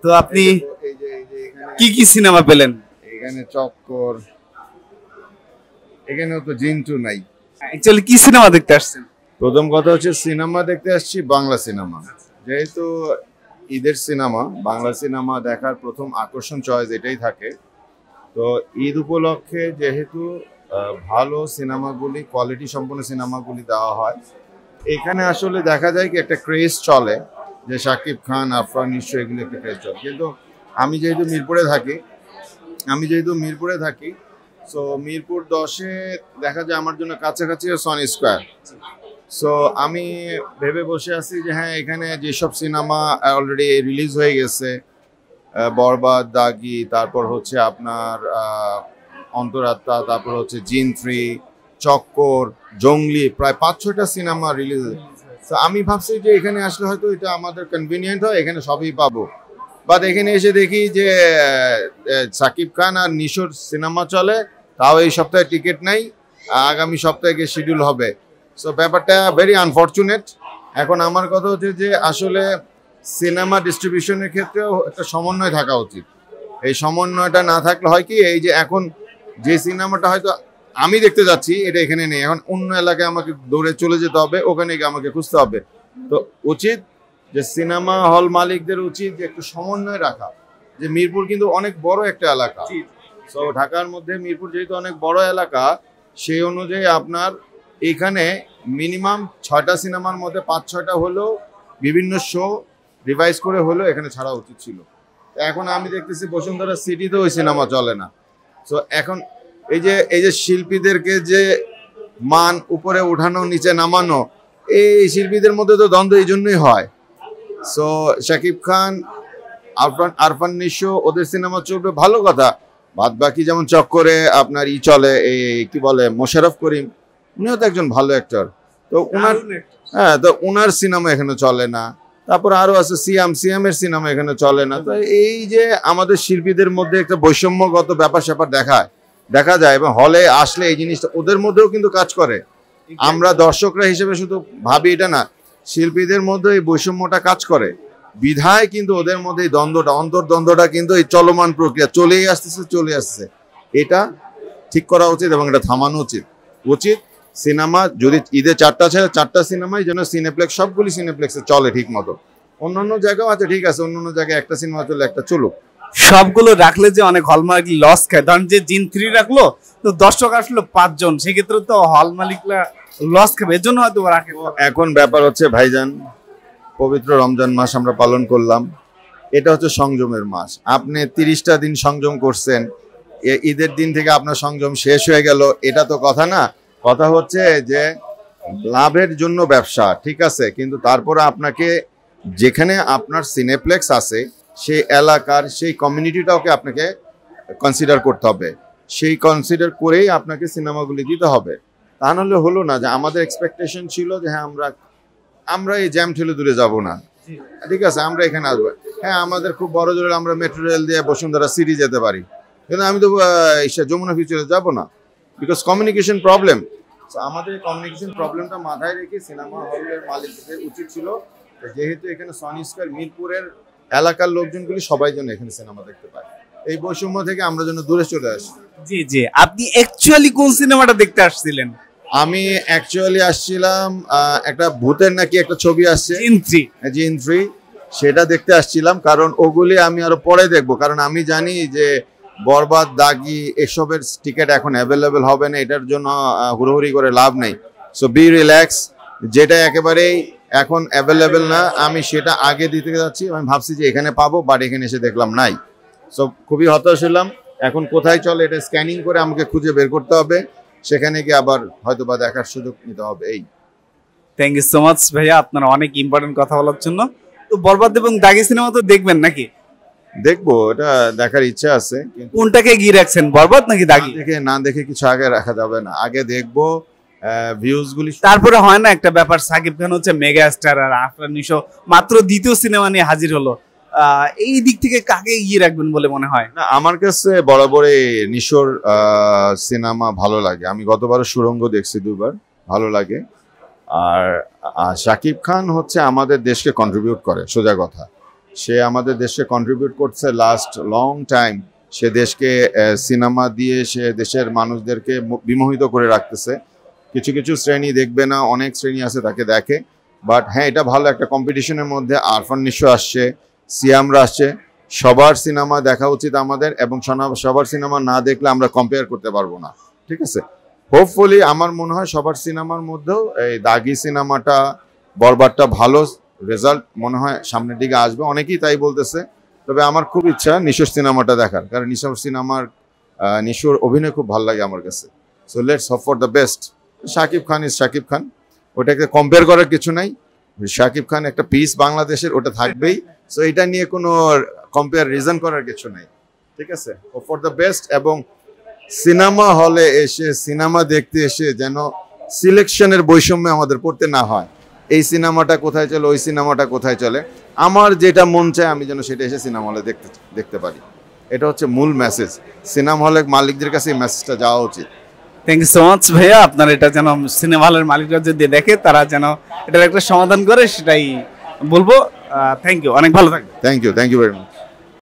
তো আপনি কি কি সিনেমা পেলেন? এখানে চক্কর, এখানেও তো জিন্টু নাই। অ্যাকচুয়ালি কি সিনেমা দেখতে আসছেন? প্রথম কথা হচ্ছে সিনেমা দেখতে আসছি বাংলা সিনেমা, যেহেতু ঈদের সিনেমা, বাংলা সিনেমা দেখার প্রথম আকর্ষণ চয়েস এটাই থাকে। তো ঈদ উপলক্ষে যেহেতু ভালো সিনেমাগুলি, কোয়ালিটি সম্পন্ন সিনেমাগুলি দেওয়া হয়, এখানে আসলে দেখা যায় কি একটা ক্রেজ চলে যে শাকিব খান, আরফান নিশ্চয় এগুলো একটা ক্রেজ চলে। কিন্তু আমি যেহেতু মিরপুরে থাকি, সো মিরপুর 10-এ দেখা যায় আমার জন্য কাছাকাছি সনি স্কোয়ার। সো আমি ভেবে বসে আছি যে হ্যাঁ, এখানে যেসব সিনেমা অলরেডি রিলিজ হয়ে গেছে, বরবাদ, দাগি, তারপর হচ্ছে আপনার অন্তরাত্মা, তারপর হচ্ছে জিন 3, চক্কর, জঙ্গলি, প্রায় 5-6টা সিনেমা রিলিজ। তো আমি ভাবছি যে এখানে আসলে হয়তো এটা আমাদের কনভিনিয়েন্ট হয়, এখানে সবই পাবো। বাট এখানে এসে দেখি যে সাকিব খান আর নিশোর সিনেমা চলে, তাও এই সপ্তাহে টিকিট নাই, আগামী সপ্তাহে শিডিউল হবে। সো ব্যাপারটা ভেরি আনফর্চুনেট। এখন আমার কথা হচ্ছে যে আসলে সিনেমা ডিস্ট্রিবিউশনের ক্ষেত্রেও একটা সমন্বয় থাকা উচিত। এই সমন্বয়টা না থাকলে হয় কি, এই যে এখন যে সিনেমাটা হয়তো আমি দেখতে যাচ্ছি এটা এখানে নেই, এখন অন্য এলাকায় আমাকে দৌড়ে চলে যেতে হবে, ওখানে গিয়ে আমাকে খুঁজতে হবে। তো উচিত যে সিনেমা হল মালিকদের উচিত যে একটু সমন্বয় রাখা, যে মিরপুর কিন্তু অনেক বড় একটা এলাকা। সো ঢাকার মধ্যে মিরপুর যেহেতু অনেক বড় এলাকা, সেই অনুযায়ী আপনার এখানে মিনিমাম 6টা সিনেমার মধ্যে 5-6টা হলেও বিভিন্ন শো রিভাইজ করে হলেও এখানে ছাড়া উচিত ছিল। এখন আমি দেখতেছি বসুন্ধরা সিটিতে ওই সিনেমা চলে না। সো এখন এই যে শিল্পীদেরকে যে মান উপরে উঠানো, নিচে নামানো, এই শিল্পীদের মধ্যে তো দ্বন্দ্ব এই জন্যই হয়। সো শাকিব খান, আরফান নিশো, ওদের সিনেমা চলবে, ভালো কথা। বাদ বাকি যেমন চক্করে আপনার চলে, এই কি বলে, মোশাররফ করিম, উনিও তো একজন ভালো অ্যাক্টর। তো উনার সিনেমা এখানে চলে না। তারপর আরো আছে সিয়ামের সিনেমা এখানে চলে না। তো এই যে আমাদের শিল্পীদের মধ্যে একটা বৈষম্যগত ব্যাপার স্যাপার দেখা যায়, এবং হলে আসলে এই জিনিসটা ওদের মধ্যেও কিন্তু কাজ করে। আমরা দর্শকরা হিসেবে শুধু ভাবি এটা না, শিল্পীদের মধ্যে এই বৈষম্যটা কাজ করে, বিধায় কিন্তু ওদের মধ্যে এই দ্বন্দ্বটা, অন্তর্দ্বন্দ্বটা কিন্তু এই চলমান প্রক্রিয়া চলে আসছে। এটা ঠিক করা উচিত এবং এটা থামানো উচিত। সিনেমা যদি ঈদে 4টা ছেড়ে 4টা সিনেমাই যেন সিনেপ্লেক্স, সবগুলি সিনেপ্লেক্সে চলে ঠিক মতো। অন্যান্য জায়গাও আছে, ঠিক আছে, অন্যান্য জায়গায় একটা সিনেমা চলে, একটা চলুক। সবগুলো রাখলে যে অনেক হল মালিক লস খায়, ধরেন যে জিন 3 রাখলো তো দর্শক আসলো 5 জন, সেক্ষেত্রে তো হল মালিকরা লস খাবে, এর জন্য হয়তো রাখে। এখন ব্যাপার হচ্ছে ভাইজান, পবিত্র রমজান মাস আমরা পালন করলাম, এটা হচ্ছে সংযমের মাস। আপনি 30টা দিন সংযম করছেন, ঈদের দিন থেকে আপনার সংযম শেষ হয়ে গেল, এটা তো কথা না। কথা হচ্ছে যে লাভের জন্য ব্যবসা, ঠিক আছে, কিন্তু তারপরে আপনাকে যেখানে আপনার সিনেপ্লেক্স আছে সেই এলাকার সেই কমিউনিটিটাকে আপনাকে কনসিডার করতে হবে, সেই কনসিডার করেই আপনাকে সিনেমাগুলি দিতে হবে। তা নাহলে হলো না যে আমাদের এক্সপেকটেশন ছিল যে হ্যাঁ আমরা এই জ্যাম ঠেলে দূরে যাব না, ঠিক আছে, আমরা এখানে আসবো। হ্যাঁ, আমাদের খুব বড় জোরে আমরা মেট্রো রেল দিয়ে বসুন্ধরা সিটি যেতে পারি, কিন্তু আমি তো যমুনা ফিউচারে যাব না, বিকজ কমিউনিকেশন প্রবলেম। আমাদের কমিউনিকেশন প্রবলেমটা মাথায় রেখে সিনেমা হলের মালিকদের উচিত ছিল, যেহেতু এখানে সনি স্কয়ার, মিরপুরের এলাকার লোকজনগুলি সবাই যেন এখানে সিনেমা দেখতে পায়, এই বৈষম্য থেকে আমরা যেন দূরে চলে আসি। জি, আপনি অ্যাকচুয়ালি কোন সিনেমাটা দেখতে আসছিলেন? আমি অ্যাকচুয়ালি আসছিলাম একটা ভূতের নাকি একটা ছবি আসছে, জিন 3, সেটা দেখতে আসছিলাম। কারণ ওগুলি আমি আরো পরে দেখবো, কারণ আমি জানি যে বরবাদ, দাগি এসবের টিকিট এখন অ্যাভেলেবেল হবে না, এটার জন্য হুড়োহুড়ি করে লাভ নেই। সো বি রিল্যাক্স, যেটা একেবারেই এখন অ্যাভেলেবেল না আমি সেটা আগে দিতে যাচ্ছি। আমি ভাবছি যে এখানে পাবো, বাট এখানে এসে দেখলাম নাই। সো খুবই হতাশ হলাম। এখন কোথায় চলে এটা স্ক্যানিং করে আমাকে খুঁজে বের করতে হবে, সেখানে গিয়ে আবার হয়তো বা দেখার সুযোগ নিতে হবে। এই থ্যাংক ইউ সো মাচ ভাইয়া, আপনারা অনেক ইম্পর্টেন্ট কথা বলার জন্য। তো বরবাদ এবং দাগি সিনেমা তো দেখবেন নাকি? দেখবো, এটা দেখার ইচ্ছা আছে। কোনটাকে গিয়ে রাখছেন, বরবাদ নাকি দাগি? না দেখে কিছু আগে রাখা যাবে না, আগে দেখবো ভিউজ গুলি। তারপরে হয় না একটা ব্যাপার, সাকিব খান হচ্ছে মেগা স্টার আর আরফান নিশো মাত্র দ্বিতীয় সিনেমা নিয়ে হাজির হলো, এই দিক থেকে কাকে এগিয়ে রাখবেন বলে মনে হয়? না, আমার কাছে বরাবরই নিশোর সিনেমা ভালো লাগে। আমি গতবারও সুড়ঙ্গ দেখছি 2বার, ভালো লাগে। আর শাকিব খান হচ্ছে আমাদের দেশকে কন্ট্রিবিউট করে, সোজা কথা। সে আমাদের দেশে কন্ট্রিবিউট করছে লাস্ট লং টাইম। সে দেশকে সিনেমা দিয়ে সে দেশের মানুষদেরকে বিমোহিত করে রাখতেছে। কিছু কিছু শ্রেণী দেখবে না, অনেক শ্রেণী আছে তাকে দেখে। বাট হ্যাঁ, এটা ভালো একটা কম্পিটিশনের মধ্যে আরফান নিশো আসছে, সিয়ামরা আসছে। সবার সিনেমা দেখা উচিত আমাদের, এবং সবার সিনেমা না দেখলে আমরা কম্পেয়ার করতে পারবো না, ঠিক আছে? হোপফুলি আমার মনে হয় সবার সিনেমার মধ্যেও এই দাগি সিনেমাটা, বরবাদটা ভালো রেজাল্ট মনে হয় সামনের দিকে আসবে, অনেকেই তাই বলতেছে। তবে আমার খুব ইচ্ছা নিশোর সিনেমাটা দেখার, কারণ নিশোর অভিনয় খুব ভালো লাগে আমার কাছে। So let's hope for the best. Shakib Khan is Shakib Khan, ওটাকে কম্পেয়ার করার কিছু নাই। শাকিব খান একটা পিস বাংলাদেশের, ওটা থাকবেই। সো এটা নিয়ে কোনো কম্পেয়ার রিজন করার কিছু নাই, ঠিক আছে? Hope for the best. এবং সিনেমা হলে এসে সিনেমা দেখতে এসে যেন সিলেকশনের বৈষম্য আমাদের পড়তে না হয়। এই সিনেমাটা কোথায় চলে, ওই সিনেমাটা কোথায় চলে, আমার যেটা মন চায় আমি যেন সেটা এসে সিনেমা হলে দেখতে পারি। এটা হচ্ছে মূল মেসেজ। সিনেমা হলে মালিকদের কাছে এই মেসেজটা যাওয়া উচিত। থ্যাংক ইউ সো মাচ ভাইয়া। আপনার এটা যেন সিনেমা হলের মালিকরা যদি দেখে, তারা যেন এটার একটা সমাধান করে, সেটাই বলবো। থ্যাংক ইউ, অনেক ভালো থাকবেন। Thank you very much.